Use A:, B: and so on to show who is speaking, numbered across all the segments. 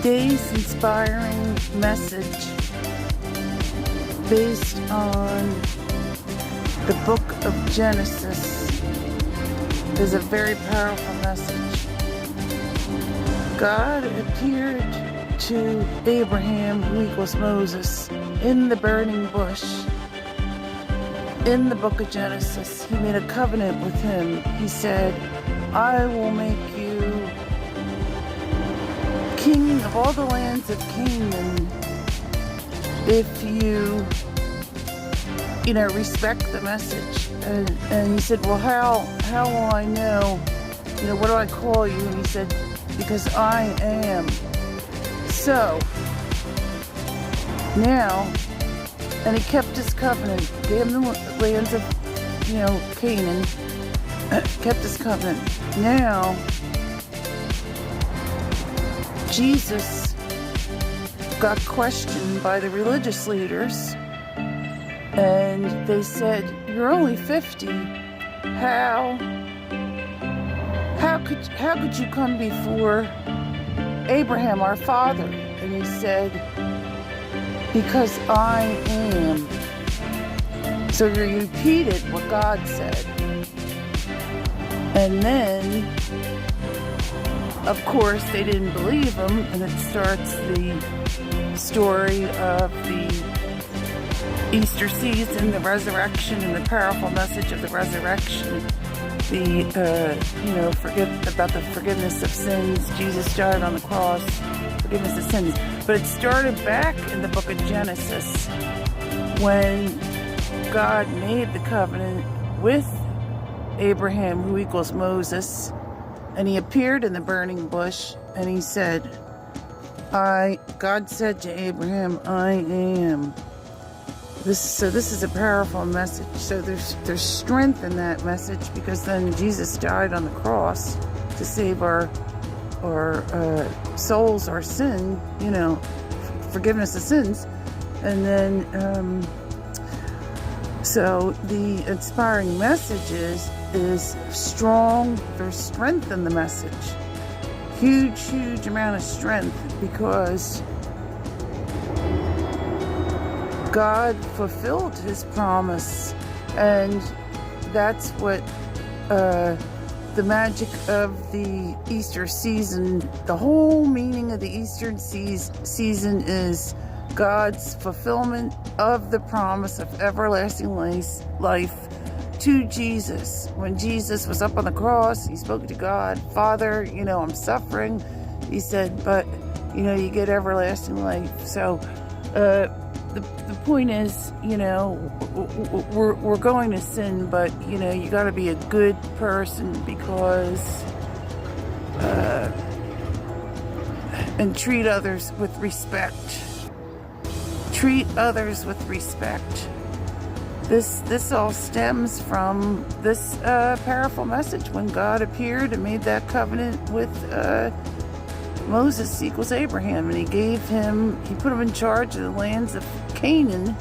A: Today's inspiring message, based on the book of Genesis, is a very powerful message. God appeared to Abraham, who equals Moses, in the burning bush. In the book of Genesis, he made a covenant with him. He said, I will make you king of all the lands of Canaan if you respect the message. And he said, well, how will I know? What do I call you? And he said, because I am. So, now, and he kept his covenant, gave him the lands of, Canaan, kept his covenant. Now, Jesus got questioned by the religious leaders, and they said, you're only 50. How could you come before Abraham, our father? And he said, because I am. So he repeated what God said. And then, of course, they didn't believe him, and it starts the story of the Easter season, the resurrection, and the powerful message of the resurrection. About the forgiveness of sins. Jesus died on the cross, forgiveness of sins. But it started back in the book of Genesis, when God made the covenant with Abraham, who equals Moses, and he appeared in the burning bush, and he said, God said to Abraham, I am. This is a powerful message. So there's strength in that message, because then Jesus died on the cross to save our souls, our sin, forgiveness of sins. And then, so the inspiring message is strong. There's strength in the message. Huge amount of strength, because God fulfilled his promise, and that's what the magic of the Easter season, the whole meaning of the Eastern season is God's fulfillment of the promise of everlasting life to Jesus. When Jesus was up on the cross, he spoke to God, Father, I'm suffering. He said, but, you get everlasting life. So, the point is, we're going to sin, but, you got to be a good person, because, and treat others with respect. Treat others with respect. This all stems from this powerful message when God appeared and made that covenant with Moses equals Abraham, and he put him in charge of the lands of Canaan,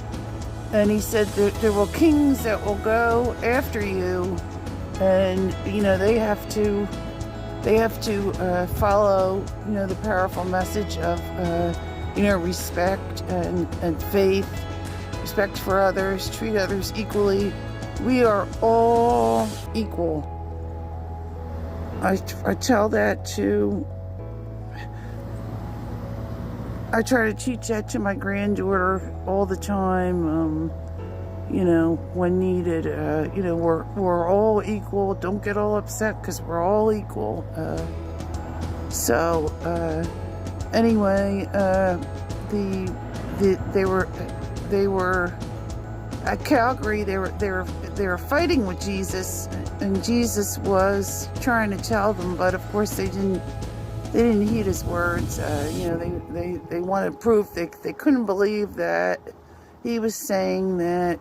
A: and he said there will kings that will go after you, and they have to follow the powerful message of respect and faith, respect for others, treat others equally. We are all equal. I tell that to. I try to teach that to my granddaughter all the time, when needed. We're all equal. Don't get all upset, because we're all equal. Anyway, they were at Calgary. They were fighting with Jesus, and Jesus was trying to tell them, but of course they didn't heed his words. They wanted proof. They couldn't believe that he was saying that,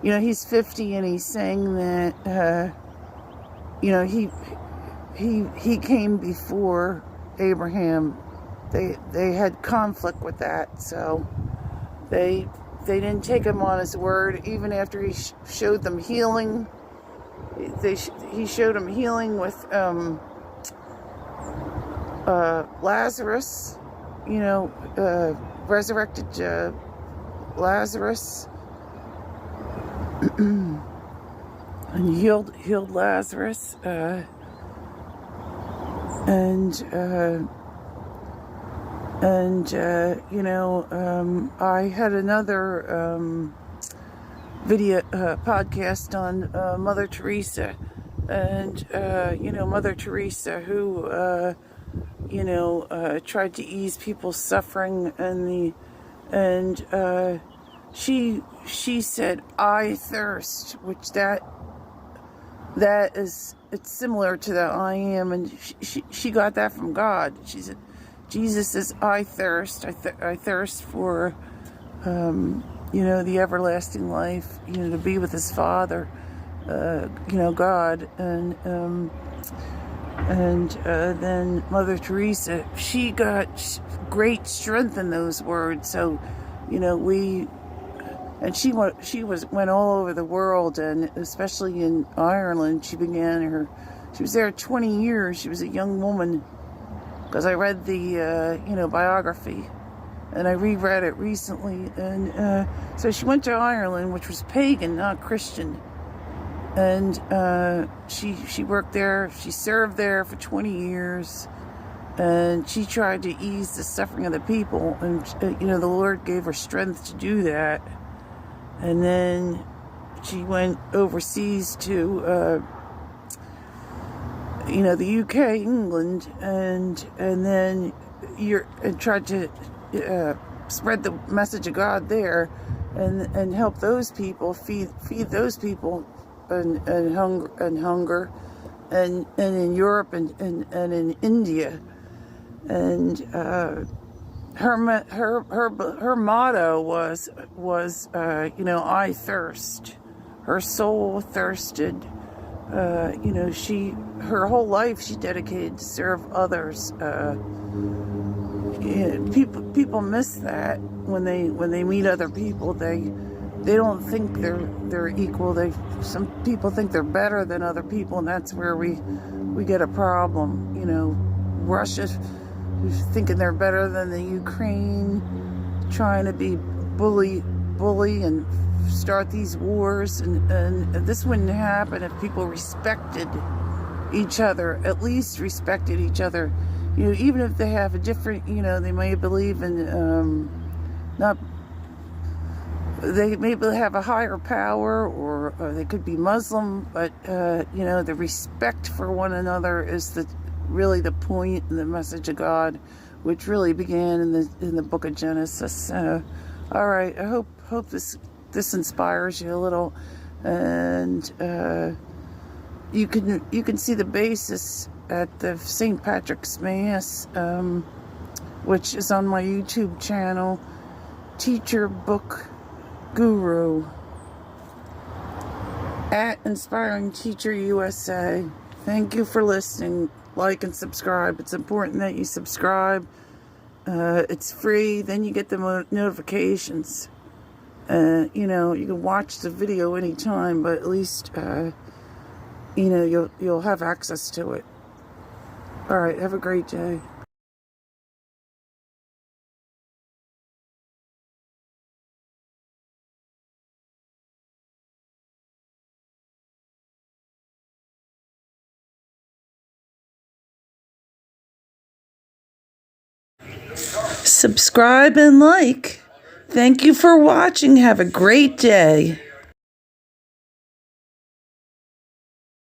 A: he's 50 and he's saying that, he came before Abraham. They had conflict with that, so they didn't take him on his word, even after he showed them healing. He showed them healing with Lazarus, resurrected Lazarus and healed Lazarus, I had another video podcast on Mother Teresa, and Mother Teresa, who tried to ease people's suffering, and she said, "I thirst," which that is, it's similar to the "I am," and she got that from God. She said, Jesus says, "I thirst. I thirst for the everlasting life, to be with his Father, God." And then Mother Teresa, she got great strength in those words. So, she went all over the world, and especially in Ireland. She was there 20 years. She was a young woman, because I read the biography, and I reread it recently. And so she went to Ireland, which was pagan, not Christian. And she worked there. She served there for 20 years, and she tried to ease the suffering of the people. And the Lord gave her strength to do that. And then she went overseas to the UK, England, and then tried to spread the message of God there, and help those people, feed those people, and hunger, and in Europe, and in India. And her motto was "I thirst." Her soul thirsted. Her whole life she dedicated to serve others. People miss that when they meet other people. They don't think they're equal. Some people think they're better than other people, and that's where we get a problem. Russia, thinking they're better than the Ukraine, trying to be bully and start these wars, and this wouldn't happen if people respected each other, at least respected each other. Even if they have a different, they may believe in they maybe have a higher power, or they could be Muslim, but the respect for one another is really the point in the message of God, which really began in the book of Genesis. All right, I hope this inspires you a little, and you can see the basis at the St. Patrick's Mass, which is on my YouTube channel, Teacher Book Guru, at Inspiring Teacher USA. Thank you for listening. Like and subscribe. It's important that you subscribe. It's free. Then you get the notifications. You can watch the video anytime, but at least you'll have access to it. All right. Have a great day. Subscribe and like. Thank you for watching. Have a great day.